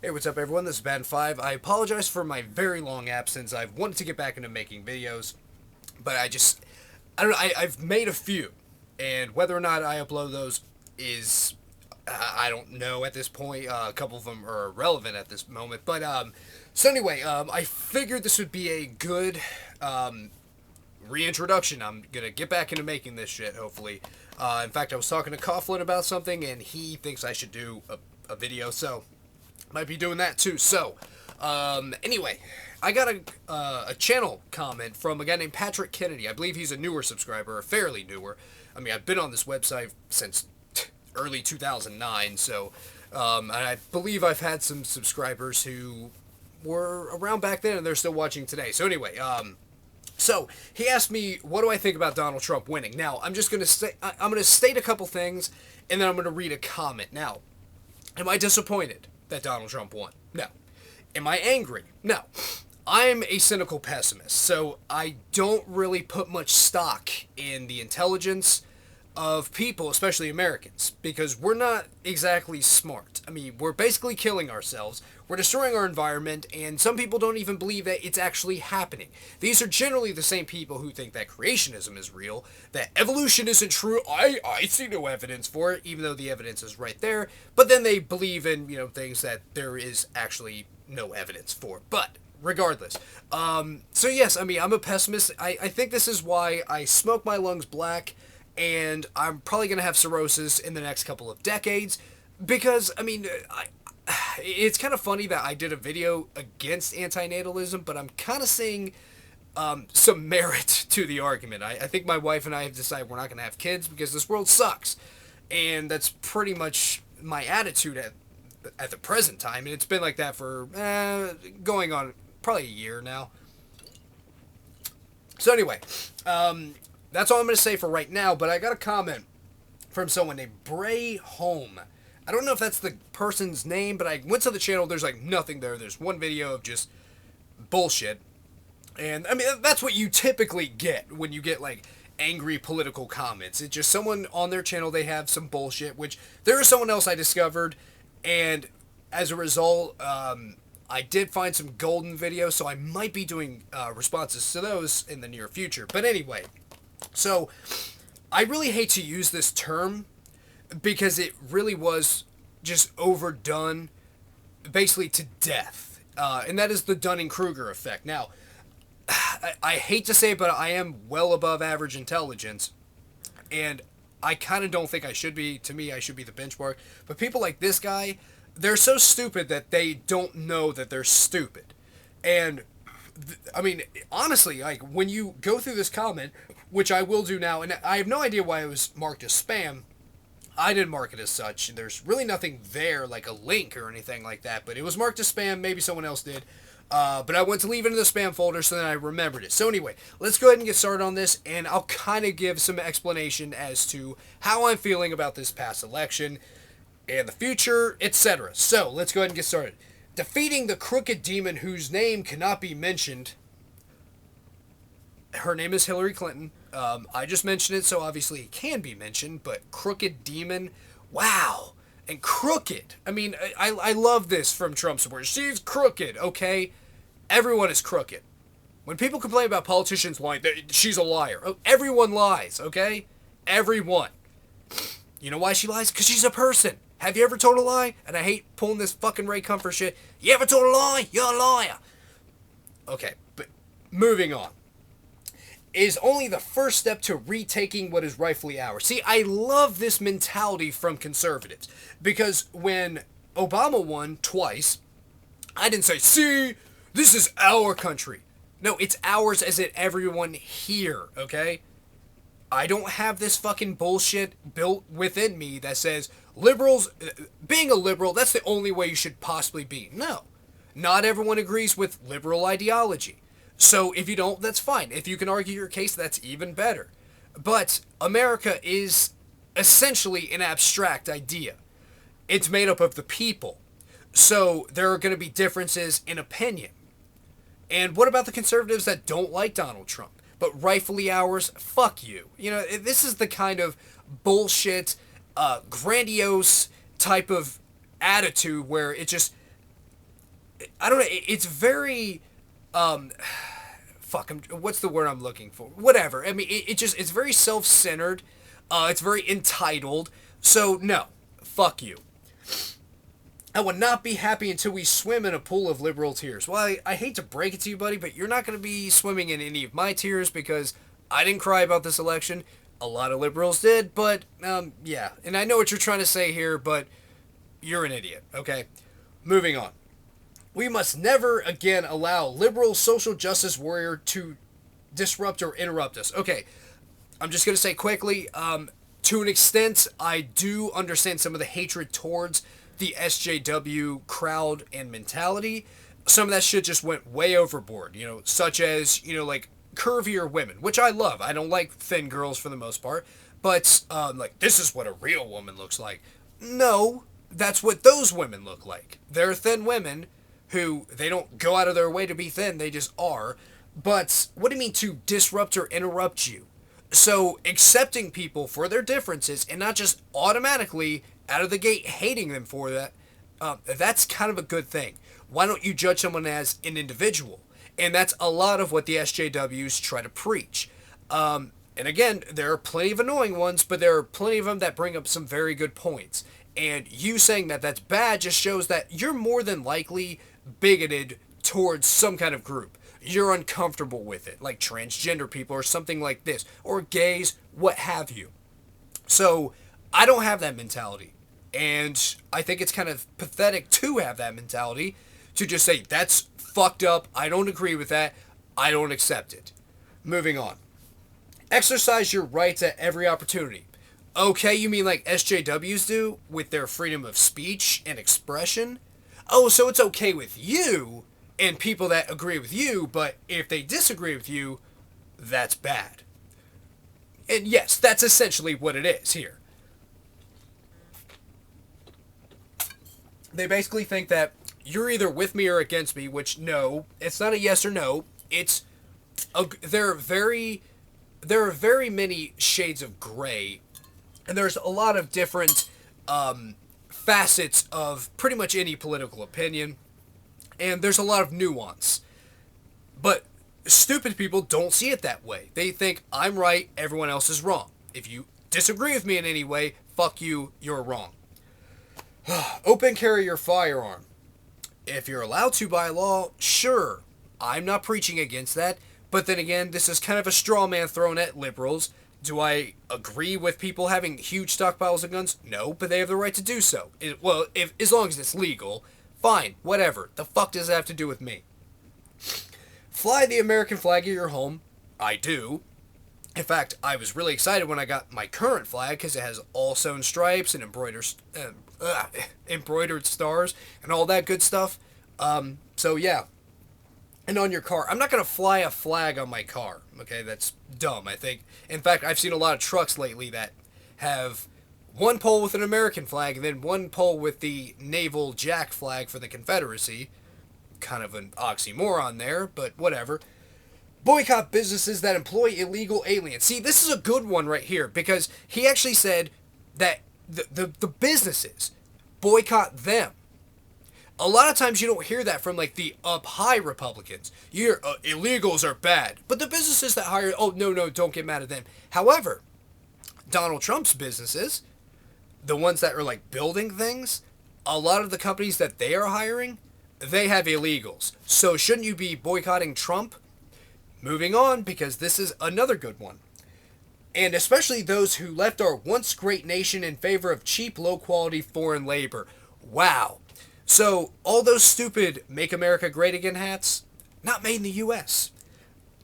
Hey, what's up, everyone? This is Bad5. I apologize for my very long absence. I've wanted to get back into making videos, but I don't know. I've made a few, and whether or not I upload those is, I don't know at this point. A couple of them are irrelevant at this moment, but so anyway, I figured this would be a good reintroduction. I'm gonna get back into making this shit, hopefully. In fact, I was talking to Coughlin about something, and he thinks I should do a video, so might be doing that too. So, anyway, I got a channel comment from a guy named Patrick Kennedy. I believe he's a newer subscriber, or fairly newer. I mean, I've been on this website since early 2009, so I believe I've had some subscribers who were around back then and they're still watching today. So anyway, so he asked me, what do I think about Donald Trump winning? Now, I'm just going to say, I'm going to state a couple things, and then I'm going to read a comment. Now, am I disappointed that Donald Trump won? No. Am I angry? No. I'm a cynical pessimist, so I don't really put much stock in the intelligence of people, especially Americans, because we're not exactly smart. I mean, we're basically killing ourselves, we're destroying our environment, and some people don't even believe that it's actually happening. These are generally the same people who think that creationism is real, that evolution isn't true. I see no evidence for it, even though the evidence is right there, but then they believe in, things that there is actually no evidence for. But regardless, so yes, I mean, I'm a pessimist. I think this is why I smoke my lungs black, and I'm probably going to have cirrhosis in the next couple of decades, because, I mean, it's kind of funny that I did a video against antinatalism, but I'm kind of seeing some merit to the argument. I think my wife and I have decided we're not going to have kids because this world sucks, and that's pretty much my attitude at the present time, and it's been like that for going on probably a year now. So anyway, that's all I'm going to say for right now, but I got a comment from someone named Bray Home. I don't know if that's the person's name, but I went to the channel, there's like nothing there. There's one video of just bullshit. And, I mean, that's what you typically get when you get, like, angry political comments. It's just someone on their channel, they have some bullshit, which there is someone else I discovered, and as a result, I did find some golden videos, so I might be doing responses to those in the near future. But anyway, so I really hate to use this term because it really was just overdone basically to death. And that is the Dunning-Kruger effect. Now, I hate to say it, but I am well above average intelligence, and I kind of don't think I should be. To me, I should be the benchmark. But people like this guy, they're so stupid that they don't know that they're stupid. And I mean, honestly, like, when you go through this comment, which I will do now, and I have no idea why it was marked as spam. I didn't mark it as such. There's really nothing there, like a link or anything like that, but it was marked as spam. Maybe someone else did. But I went to leave it in the spam folder, so then I remembered it. So anyway, let's go ahead and get started on this, and I'll kind of give some explanation as to how I'm feeling about this past election and the future, etc. So let's go ahead and get started. Defeating the crooked demon whose name cannot be mentioned. Her name is Hillary Clinton. I just mentioned it, so obviously it can be mentioned, but crooked demon, wow. And crooked. I mean, I love this from Trump supporters. She's crooked, okay? Everyone is crooked. When people complain about politicians lying, she's a liar. Everyone lies, okay? Everyone. You know why she lies? Because she's a person. Have you ever told a lie? And I hate pulling this fucking Ray Comfort shit. You ever told a lie? You're a liar. Okay, but moving on. Is only the first step to retaking what is rightfully ours. See, I love this mentality from conservatives, because when Obama won twice, I didn't say, see, this is our country. No, it's ours as in everyone here, okay? I don't have this fucking bullshit built within me that says liberals, being a liberal, that's the only way you should possibly be. No, not everyone agrees with liberal ideology. So if you don't, that's fine. If you can argue your case, that's even better. But America is essentially an abstract idea. It's made up of the people. So there are going to be differences in opinion. And what about the conservatives that don't like Donald Trump, but rightfully ours? Fuck you. You know, this is the kind of bullshit, grandiose type of attitude where it just I don't know. It's very fuck. What's the word I'm looking for? Whatever. I mean, it's very self-centered. It's very entitled. So no, fuck you. I would not be happy until we swim in a pool of liberal tears. Well, I hate to break it to you, buddy, but you're not going to be swimming in any of my tears because I didn't cry about this election. A lot of liberals did, but yeah. And I know what you're trying to say here, but you're an idiot. Okay, moving on. We must never again allow liberal social justice warrior to disrupt or interrupt us. Okay, I'm just going to say quickly, to an extent, I do understand some of the hatred towards the SJW crowd and mentality. Some of that shit just went way overboard, such as, like curvier women, which I love. I don't like thin girls for the most part, but like, this is what a real woman looks like. No, that's what those women look like. They're thin women who they don't go out of their way to be thin, they just are. But what do you mean to disrupt or interrupt you? So accepting people for their differences and not just automatically out of the gate hating them for that, that's kind of a good thing. Why don't you judge someone as an individual? And that's a lot of what the SJWs try to preach. And again, there are plenty of annoying ones, but there are plenty of them that bring up some very good points. And you saying that that's bad just shows that you're more than likely bigoted towards some kind of group. You're uncomfortable with it, like transgender people or something like this, or gays, what have you. So I don't have that mentality. And I think it's kind of pathetic to have that mentality, to just say, that's fucked up, I don't agree with that, I don't accept it. Moving on. Exercise your rights at every opportunity. Okay, you mean like SJWs do, with their freedom of speech and expression? Oh, so it's okay with you, and people that agree with you, but if they disagree with you, that's bad. And yes, that's essentially what it is here. They basically think that you're either with me or against me, which no, it's not a yes or no. It's there are very many shades of gray, and there's a lot of different facets of pretty much any political opinion, and there's a lot of nuance. But stupid people don't see it that way. They think I'm right, everyone else is wrong. If you disagree with me in any way, fuck you, you're wrong. Open carry your firearm. If you're allowed to by law, sure. I'm not preaching against that. But then again, this is kind of a straw man thrown at liberals. Do I agree with people having huge stockpiles of guns? No, but they have the right to do so. As long as it's legal, fine, whatever. The fuck does that have to do with me? Fly the American flag at your home. I do. In fact, I was really excited when I got my current flag because it has all sewn stripes and embroidered stars and all that good stuff. So yeah. And on your car, I'm not going to fly a flag on my car. Okay, that's dumb, I think. In fact, I've seen a lot of trucks lately that have one pole with an American flag and then one pole with the naval jack flag for the Confederacy. Kind of an oxymoron there, but whatever. Boycott businesses that employ illegal aliens. See, this is a good one right here because he actually said that the businesses, boycott them. A lot of times you don't hear that from like the up high Republicans. You hear illegals are bad, but the businesses that hire, oh no, don't get mad at them. However, Donald Trump's businesses, the ones that are like building things, a lot of the companies that they are hiring, they have illegals. So shouldn't you be boycotting Trump? Moving on, because this is another good one. And especially those who left our once great nation in favor of cheap, low-quality foreign labor. Wow. So, all those stupid Make America Great Again hats, not made in the U.S.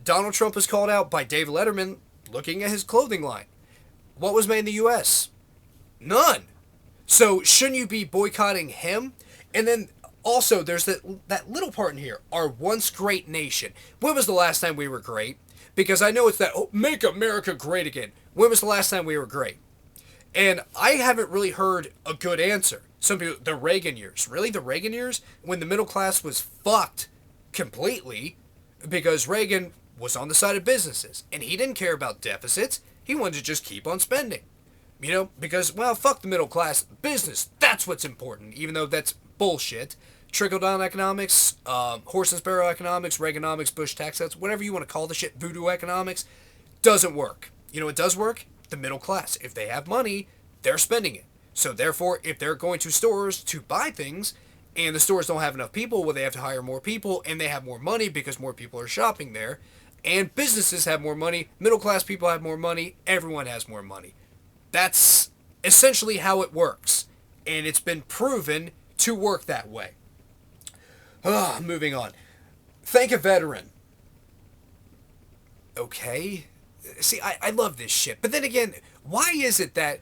Donald Trump was called out by Dave Letterman looking at his clothing line. What was made in the U.S.? None. So, shouldn't you be boycotting him? And then also, there's that little part in here, our once great nation. When was the last time we were great? Because I know it's that, make America great again. When was the last time we were great? And I haven't really heard a good answer. Some people, the Reagan years. Really, the Reagan years? When the middle class was fucked completely because Reagan was on the side of businesses. And he didn't care about deficits. He wanted to just keep on spending. Because, well, fuck the middle class. Business, that's what's important. Even though that's bullshit. trickle-down economics, horse and sparrow economics, Reaganomics, Bush tax cuts, whatever you want to call the shit, voodoo economics, doesn't work. You know what does work? The middle class. If they have money, they're spending it. So therefore, if they're going to stores to buy things, and the stores don't have enough people, well, they have to hire more people, and they have more money because more people are shopping there, and businesses have more money, middle class people have more money, everyone has more money. That's essentially how it works, and it's been proven to work that way. Moving on. Thank a veteran. Okay. See, I love this shit. But then again, why is it that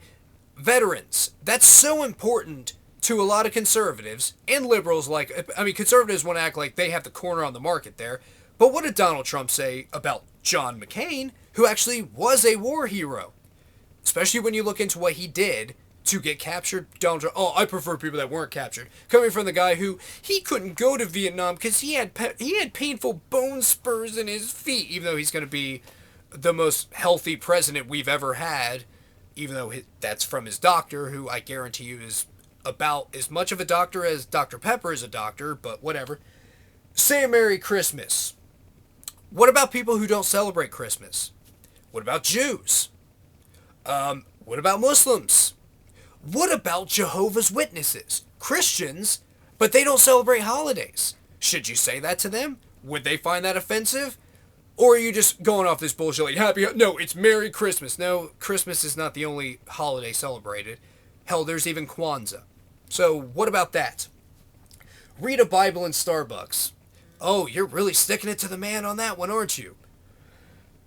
veterans, that's so important to a lot of conservatives and liberals? Conservatives want to act like they have the corner on the market there. But what did Donald Trump say about John McCain, who actually was a war hero? Especially when you look into what he did to get captured. Donald Trump, I prefer people that weren't captured. Coming from the guy who, he couldn't go to Vietnam because he had painful bone spurs in his feet, even though he's going to be the most healthy president we've ever had, even though that's from his doctor, who I guarantee you is about as much of a doctor as Dr. Pepper is a doctor, but whatever. Say a Merry Christmas. What about people who don't celebrate Christmas? What about Jews? What about Muslims? What about Jehovah's Witnesses? Christians, but they don't celebrate holidays. Should you say that to them? Would they find that offensive? Or are you just going off this bullshit like, no, it's Merry Christmas. No, Christmas is not the only holiday celebrated. Hell, there's even Kwanzaa. So what about that? Read a Bible in Starbucks. Oh, you're really sticking it to the man on that one, aren't you?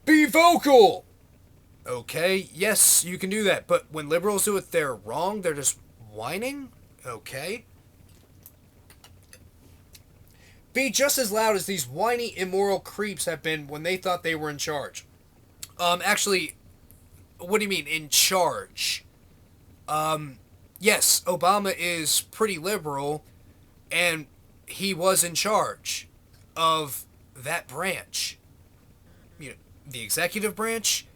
Be vocal! Okay, yes, you can do that. But when liberals do it, they're wrong. They're just whining? Okay. Be just as loud as these whiny, immoral creeps have been when they thought they were in charge. Actually, what do you mean, in charge? Yes, Obama is pretty liberal, and he was in charge of that branch. You know, the executive branch?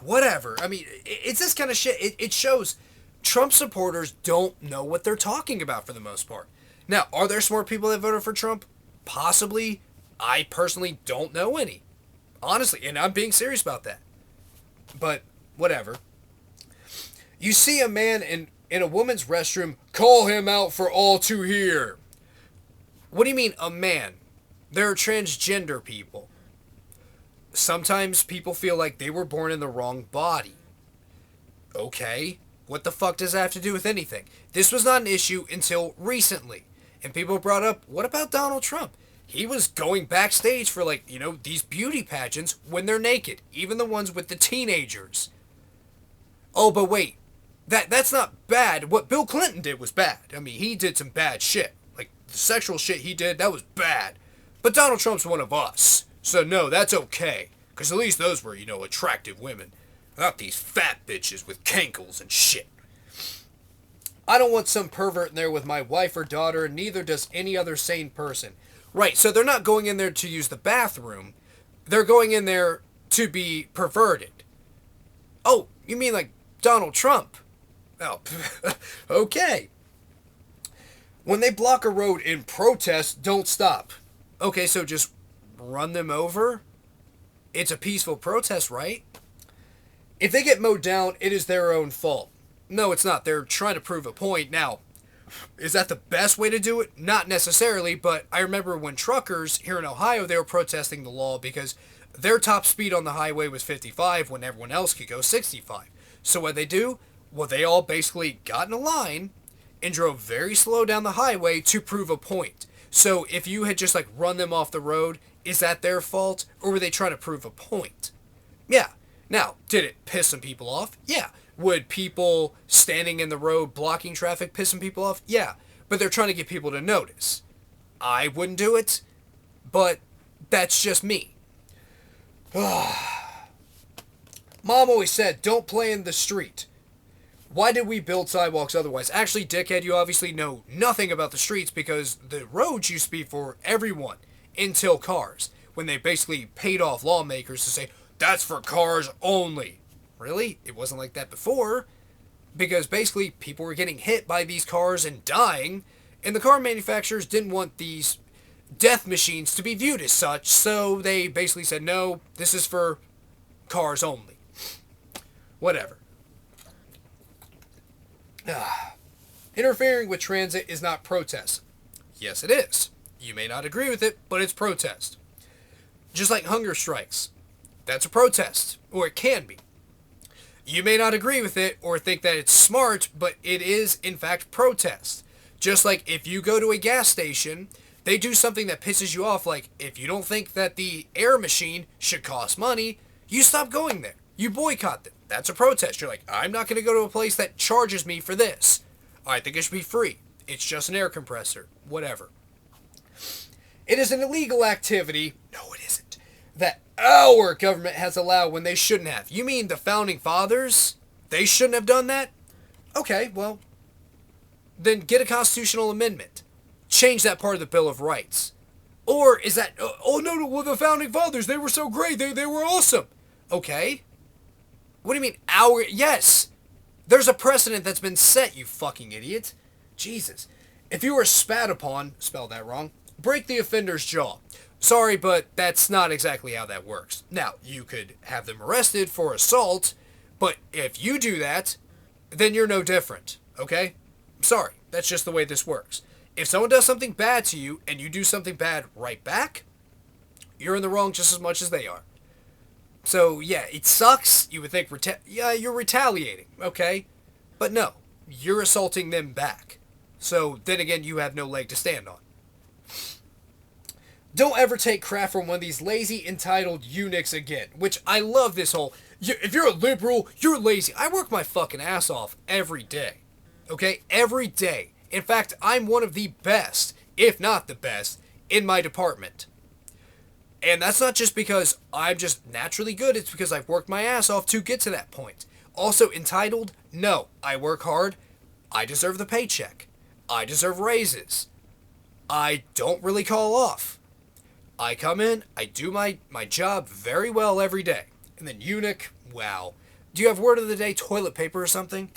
Whatever. I mean, it's this kind of shit. It shows Trump supporters don't know what they're talking about for the most part. Now, are there smart people that voted for Trump? Possibly. I personally don't know any. Honestly, and I'm being serious about that. But, whatever. You see a man in a woman's restroom, call him out for all to hear. What do you mean, a man? There are transgender people. Sometimes people feel like they were born in the wrong body. Okay, what the fuck does that have to do with anything? This was not an issue until recently. And people brought up, what about Donald Trump? He was going backstage for, these beauty pageants when they're naked. Even the ones with the teenagers. Oh, but wait. That's not bad. What Bill Clinton did was bad. I mean, he did some bad shit. Like, the sexual shit he did, that was bad. But Donald Trump's one of us. So, no, that's okay. Because at least those were, attractive women. Not these fat bitches with cankles and shit. I don't want some pervert in there with my wife or daughter, and neither does any other sane person. Right, so they're not going in there to use the bathroom. They're going in there to be perverted. Oh, you mean like Donald Trump? Oh, okay. When they block a road in protest, don't stop. Okay, so just run them over? It's a peaceful protest, right? If they get mowed down, it is their own fault. No, it's not. They're trying to prove a point. Now, is that the best way to do it? Not necessarily, but I remember when truckers here in Ohio, they were protesting the law because their top speed on the highway was 55 when everyone else could go 65. So what they do? Well, they all basically got in a line and drove very slow down the highway to prove a point. So if you had just run them off the road, is that their fault? Or were they trying to prove a point? Yeah. Now, did it piss some people off? Yeah. Would people standing in the road blocking traffic piss some people off? Yeah. But they're trying to get people to notice. I wouldn't do it, but that's just me. Mom always said, don't play in the street. Why did we build sidewalks otherwise? Actually, dickhead, you obviously know nothing about the streets because the roads used to be for everyone until cars, when they basically paid off lawmakers to say, that's for cars only. Really? It wasn't like that before, because basically people were getting hit by these cars and dying, And the car manufacturers didn't want these death machines to be viewed as such, so they basically said, no, this is for cars only. Whatever. Interfering with transit is not protest. Yes, it is. You may not agree with it, but it's protest. Just like hunger strikes. That's a protest, or it can be. You may not agree with it or think that it's smart, but it is, in fact, protest. Just like if you go to a gas station, they do something that pisses you off, like if you don't think that the air machine should cost money, you stop going there. You boycott them. That's a protest. You're like, I'm not going to go to a place that charges me for this. I think it should be free. It's just an air compressor. Whatever. It is an illegal activity. No, it isn't. That our government has allowed when they shouldn't have. You mean the founding fathers? They shouldn't have done that? Okay, well, then get a constitutional amendment. Change that part of the Bill of Rights. Or is that, oh no, well, the founding fathers, they were so great, they were awesome. Okay. What do you mean, our, yes. There's a precedent that's been set, you fucking idiot. Jesus. If you were spat upon, spelled that wrong, break the offender's jaw. Sorry, but that's not exactly how that works. Now, you could have them arrested for assault, but if you do that, then you're no different, okay? Sorry, that's just the way this works. If someone does something bad to you, and you do something bad right back, you're in the wrong just as much as they are. So, yeah, it sucks. You would think, yeah, you're retaliating, okay? But no, you're assaulting them back. So, then again, you have no leg to stand on. Don't ever take crap from one of these lazy, entitled eunuchs again. Which, I love this whole, if you're a liberal, you're lazy. I work my fucking ass off every day. Okay? Every day. In fact, I'm one of the best, if not the best, in my department. And that's not just because I'm just naturally good, it's because I've worked my ass off to get to that point. Also, entitled? No. I work hard. I deserve the paycheck. I deserve raises. I don't really call off. I come in, I do my job very well every day. And then eunuch, wow. Do you have word of the day, toilet paper or something?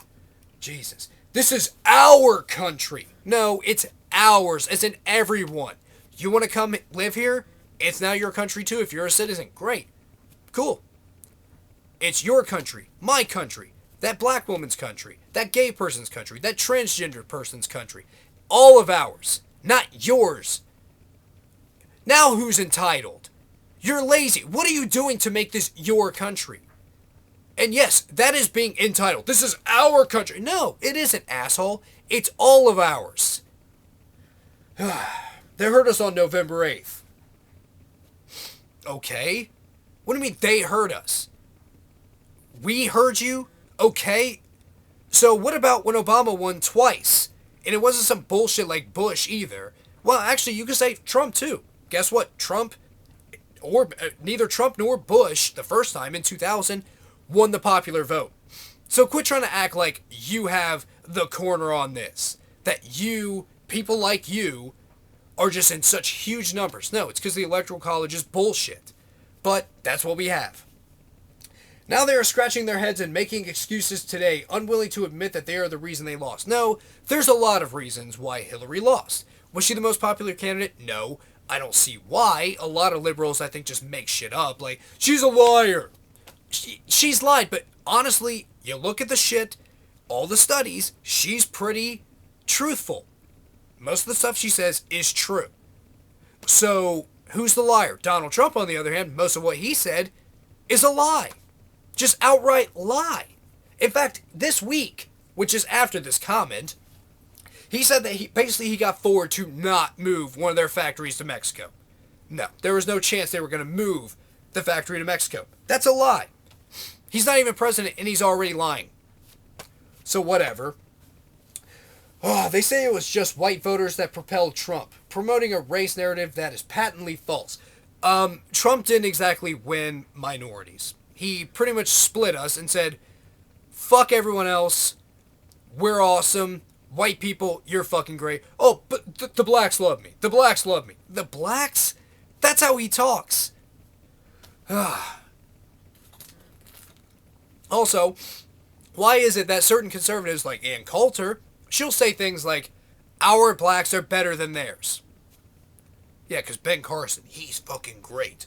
Jesus. This is our country. No, it's ours. It's in everyone. You want to come live here? It's now your country too if you're a citizen. Great. Cool. It's your country. My country. That black woman's country. That gay person's country. That transgender person's country. All of ours. Not yours. Now who's entitled? You're lazy. What are you doing to make this your country? And yes, that is being entitled. This is our country. No, it isn't, asshole. It's all of ours. They heard us on November 8th. Okay. What do you mean they heard us? We heard you? Okay. So what about when Obama won twice? And it wasn't some bullshit like Bush either. Well, actually, you could say Trump too. Guess what? Trump, or neither Trump nor Bush, the first time in 2000, won the popular vote. So quit trying to act like you have the corner on this. That you, people like you, are just in such huge numbers. No, it's because the Electoral College is bullshit. But that's what we have. Now they are scratching their heads and making excuses today, unwilling to admit that they are the reason they lost. No, there's a lot of reasons why Hillary lost. Was she the most popular candidate? No. I don't see why. A lot of liberals, I think, just make shit up. Like, she's a liar. She's lied, but honestly, you look at the shit, all the studies, she's pretty truthful. Most of the stuff she says is true. So, who's the liar? Donald Trump, on the other hand, most of what he said is a lie. Just outright lie. In fact, this week, which is after this comment, he said that he got Ford to not move one of their factories to Mexico. No, there was no chance they were going to move the factory to Mexico. That's a lie. He's not even president and he's already lying. So whatever. Oh, they say it was just white voters that propelled Trump, promoting a race narrative that is patently false. Trump didn't exactly win minorities. He pretty much split us and said, fuck everyone else, we're awesome, white people, you're fucking great. Oh, but the blacks love me. The blacks love me. The blacks? That's how he talks. Also, why is it that certain conservatives like Ann Coulter, she'll say things like, our blacks are better than theirs. Yeah, because Ben Carson, he's fucking great.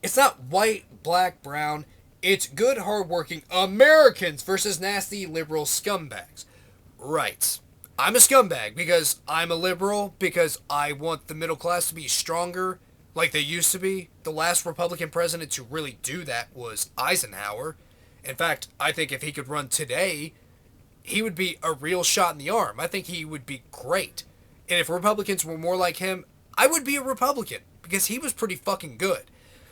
It's not white, black, brown. It's good, hardworking Americans versus nasty liberal scumbags. Right. I'm a scumbag because I'm a liberal, because I want the middle class to be stronger like they used to be. The last Republican president to really do that was Eisenhower. In fact, I think if he could run today, he would be a real shot in the arm. I think he would be great. And if Republicans were more like him, I would be a Republican because he was pretty fucking good.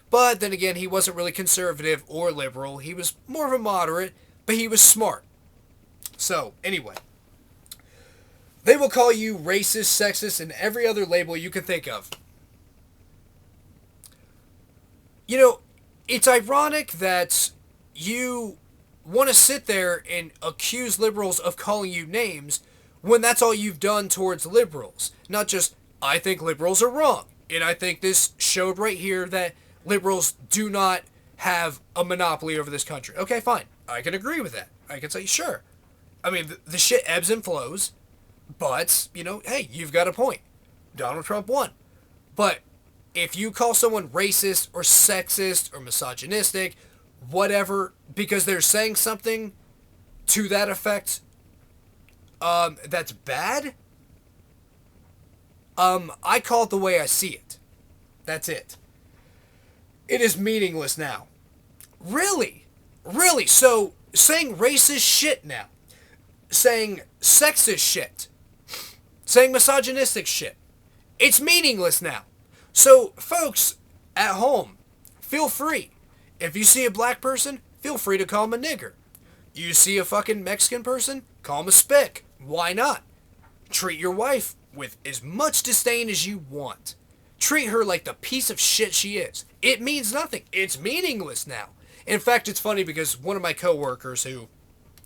But then again, he wasn't really conservative or liberal. He was more of a moderate, but he was smart. So, anyway. They will call you racist, sexist, and every other label you can think of. You know, it's ironic that you want to sit there and accuse liberals of calling you names when that's all you've done towards liberals. Not just, I think liberals are wrong. And I think this showed right here that liberals do not have a monopoly over this country. Okay, fine. I can agree with that. I can say, sure. I mean, the shit ebbs and flows. But, you know, hey, you've got a point. Donald Trump won. But if you call someone racist or sexist or misogynistic, whatever, because they're saying something to that effect, that's bad, I call it the way I see it. That's it. It is meaningless now. Really? Really? So, saying racist shit now, saying sexist shit, saying misogynistic shit, it's meaningless now. So, folks at home, feel free. If you see a black person, feel free to call him a nigger. You see a fucking Mexican person, call him a spick. Why not? Treat your wife with as much disdain as you want. Treat her like the piece of shit she is. It means nothing. It's meaningless now. In fact, it's funny because one of my coworkers who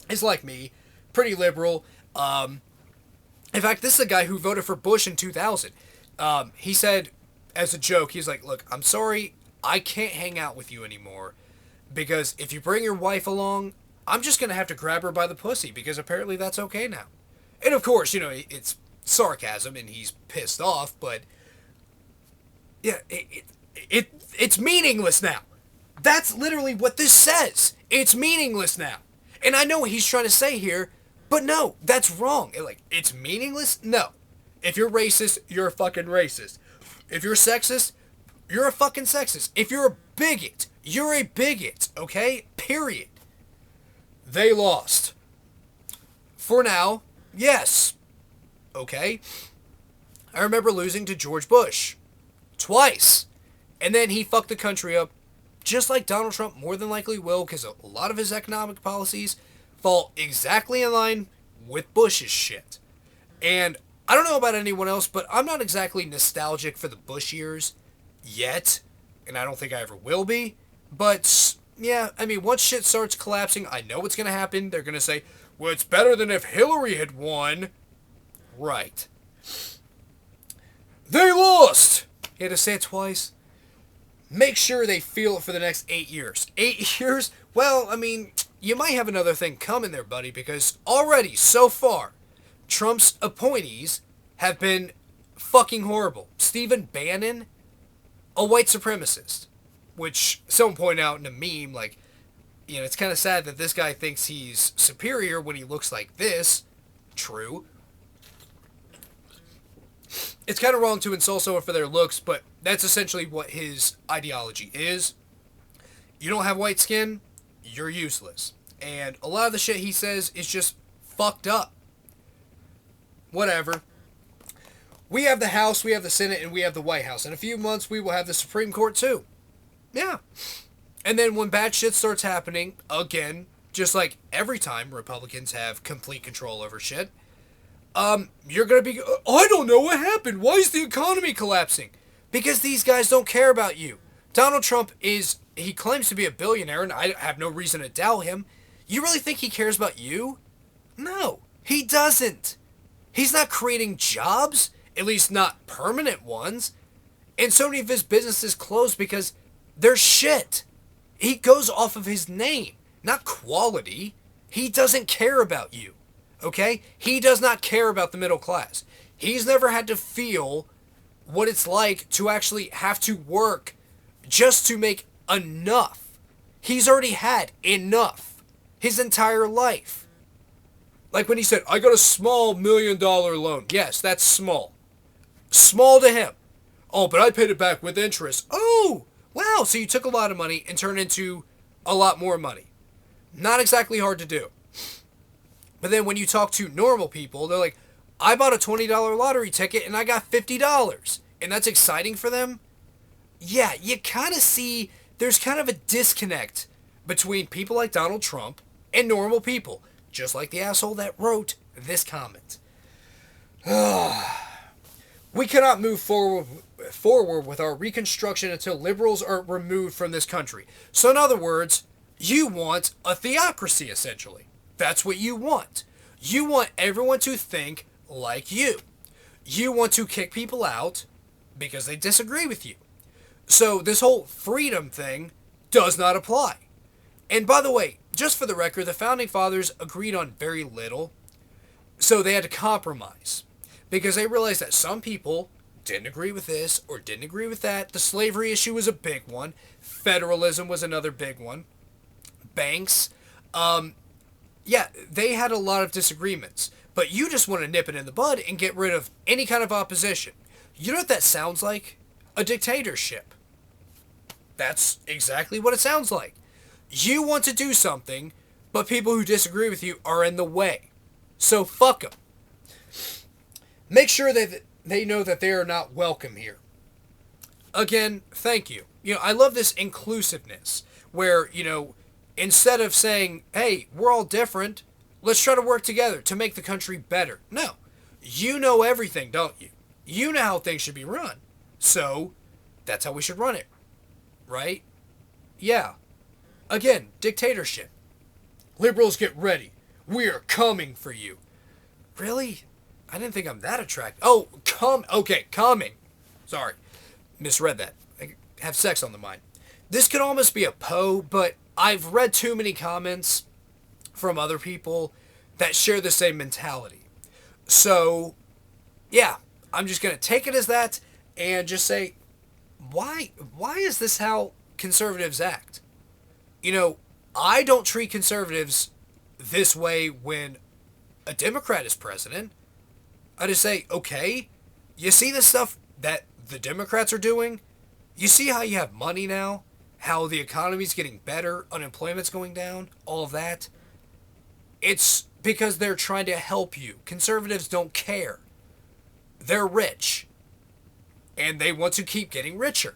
is like me, pretty liberal, in fact, this is a guy who voted for Bush in 2000. He said, as a joke, he's like, look, I'm sorry, I can't hang out with you anymore because if you bring your wife along, I'm just going to have to grab her by the pussy because apparently that's okay now. And of course, you know, it's sarcasm and he's pissed off, but yeah, it's meaningless now. That's literally what this says. It's meaningless now. And I know what he's trying to say here, but no, that's wrong. It's meaningless? No. If you're racist, you're a fucking racist. If you're sexist, you're a fucking sexist. If you're a bigot, you're a bigot, okay? Period. They lost. For now, yes. Okay? I remember losing to George Bush. Twice. And then he fucked the country up, just like Donald Trump more than likely will, because a lot of his economic policies fall exactly in line with Bush's shit. And I don't know about anyone else, but I'm not exactly nostalgic for the Bush years yet, and I don't think I ever will be. But, yeah, I mean, once shit starts collapsing, I know what's going to happen. They're going to say, well, it's better than if Hillary had won. Right. They lost! You had to say it twice. Make sure they feel it for the next 8 years. 8 years? Well, I mean, you might have another thing coming there, buddy, because already, so far, Trump's appointees have been fucking horrible. Stephen Bannon, a white supremacist, which someone pointed out in a meme, like, you know, it's kind of sad that this guy thinks he's superior when he looks like this. True. It's kind of wrong to insult someone for their looks, but that's essentially what his ideology is. You don't have white skin, you're useless. And a lot of the shit he says is just fucked up. Whatever. We have the House, we have the Senate, and we have the White House. In a few months, we will have the Supreme Court, too. Yeah. And then when bad shit starts happening, again, just like every time Republicans have complete control over shit, you're going to be, I don't know what happened. Why is the economy collapsing? Because these guys don't care about you. Donald Trump he claims to be a billionaire, and I have no reason to doubt him. You really think he cares about you? No, he doesn't. He's not creating jobs, at least not permanent ones. And so many of his businesses closed because they're shit. He goes off of his name, not quality. He doesn't care about you. Okay? He does not care about the middle class. He's never had to feel what it's like to actually have to work just to make enough. He's already had enough his entire life. Like when he said, I got a small $1 million loan. Yes, that's small. Small to him. Oh, but I paid it back with interest. Oh, wow. So you took a lot of money and turned into a lot more money. Not exactly hard to do. But then when you talk to normal people, they're like, I bought a $20 lottery ticket and I got $50. And that's exciting for them? Yeah, you kind of see there's kind of a disconnect between people like Donald Trump and normal people. Just like the asshole that wrote this comment. We cannot move forward with our reconstruction until liberals are removed from this country. So in other words, you want a theocracy, essentially. That's what you want. You want everyone to think like you. You want to kick people out because they disagree with you. So this whole freedom thing does not apply. And by the way, just for the record, the Founding Fathers agreed on very little. So they had to compromise. Because they realized that some people didn't agree with this or didn't agree with that. The slavery issue was a big one. Federalism was another big one. Banks. Yeah, they had a lot of disagreements. But you just want to nip it in the bud and get rid of any kind of opposition. You know what that sounds like? A dictatorship. That's exactly what it sounds like. You want to do something, but people who disagree with you are in the way. So fuck them. Make sure that they know that they are not welcome here. Again, thank you. You know, I love this inclusiveness where, you know, instead of saying, hey, we're all different, let's try to work together to make the country better. No. You know everything, don't you? You know how things should be run. So, that's how we should run it. Right? Yeah. Again, dictatorship. Liberals, get ready. We are coming for you. Really? I didn't think I'm that attractive. Oh, coming. Sorry. Misread that. I have sex on the mind. This could almost be a Poe, but I've read too many comments from other people that share the same mentality. So, yeah, I'm just going to take it as that and just say, why is this how conservatives act? You know, I don't treat conservatives this way when a Democrat is president. I just say, okay, you see the stuff that the Democrats are doing? You see how you have money now? How the economy's getting better, unemployment's going down, all of that? It's because they're trying to help you. Conservatives don't care. They're rich. And they want to keep getting richer.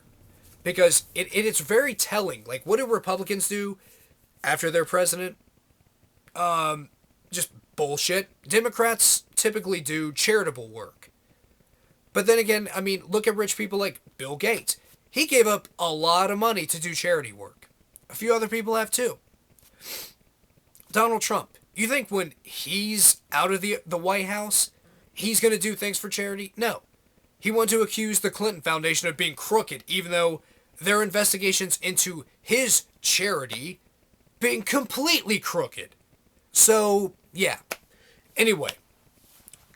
Because it's very telling. Like, what do Republicans do after they're president? Just bullshit. Democrats typically do charitable work. But then again, I mean, look at rich people like Bill Gates. He gave up a lot of money to do charity work. A few other people have too. Donald Trump. You think when he's out of the White House, he's going to do things for charity? No. He wanted to accuse the Clinton Foundation of being crooked, even though there are investigations into his charity being completely crooked. So, yeah. Anyway,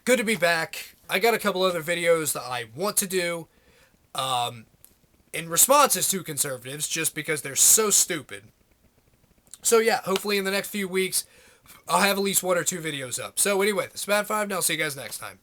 good to be back. I got a couple other videos that I want to do in responses to conservatives just because they're so stupid. So, yeah, hopefully in the next few weeks, I'll have at least 1 or 2 videos up. So, anyway, this is Bad 5, and I'll see you guys next time.